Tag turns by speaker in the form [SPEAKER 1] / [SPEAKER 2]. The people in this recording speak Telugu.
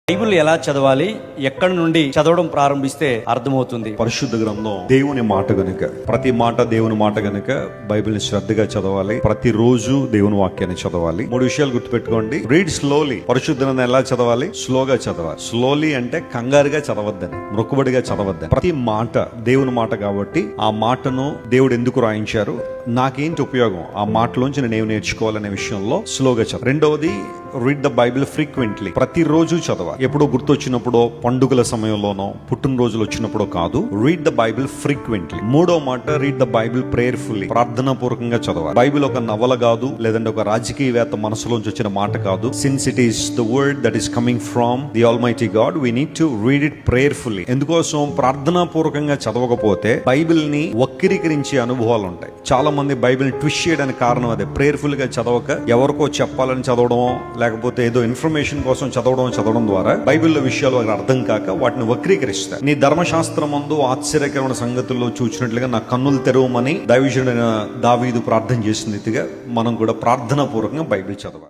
[SPEAKER 1] బైబిల్ ఎలా చదవాలి, ఎక్కడి నుండి చదవడం ప్రారంభిస్తే అర్థమవుతుంది?
[SPEAKER 2] పరిశుద్ధ గ్రంథం దేవుని మాట గనుక, ప్రతి మాట దేవుని మాట గనుక బైబిల్ని శ్రద్ధగా చదవాలి. ప్రతిరోజు దేవుని వాక్యాన్ని చదవాలి. 3 విషయాలు గుర్తుపెట్టుకోండి. Read slowly. పరిశుద్ధ గ్రంథం ఎలా చదవాలి? స్లోగా చదవాలి. స్లోలీ అంటే కంగారుగా చదవద్దని, మొక్కుబడిగా చదవద్దని. ప్రతి మాట దేవుని మాట కాబట్టి ఆ మాటను దేవుడు ఎందుకు రాయించారు, నాకేంటి ఉపయోగం, ఆ మాటలోంచి నేను ఏమి నేర్చుకోవాలనే విషయంలో స్లోగా చదవాలి. రెండవది, రీడ్ ద బైబిల్ ఫ్రీక్వెంట్లీ. ప్రతిరోజు చదవాలి. ఎప్పుడో గుర్తొచ్చినప్పుడో, పండుగల సమయంలోనో, పుట్టినరోజులు వచ్చినప్పుడో కాదు. Read the Bible frequently. మూడో మాట, రీడ్ ద బైబిల్ ప్రేయర్ఫుల్లీ. ప్రార్థనా పూర్వకంగా చదవాలి. బైబిల్ ఒక నవల కాదు, లేదంటే ఒక రాజకీయవేత్త మనసులోంచి వచ్చిన మాట కాదు. Since it is the word that is coming from the almighty God, we need to read it prayerfully. ఎందుకోసం? ప్రార్థనా పూర్వకంగా చదవకపోతే బైబిల్ ని వక్రీకరించే అనుభవాలు ఉంటాయి. చాలా మంది బైబిల్ ట్విస్ట్ చేయడానికి కారణం అదే. ప్రేయర్ఫుల్ గా చదవక ఎవరికో చెప్పాలని చదవడం, లేకపోతే ఏదో ఇన్ఫర్మేషన్ కోసం చదవడం ద్వారా బైబిల్లో విషయాలు వాళ్ళకి అర్థం కాక వాటిని వక్రీకరిస్తారు. నీ ధర్మశాస్త్రం ముందు ఆశ్చర్యకరమైన సంగతుల్లో చూసినట్లుగా నా కన్నులు తెరవమని దైవజనుడైన దావీదు ప్రార్థన చేసిన రీతిగా మనం కూడా ప్రార్థనా పూర్వకంగా బైబిల్ చదవాలి.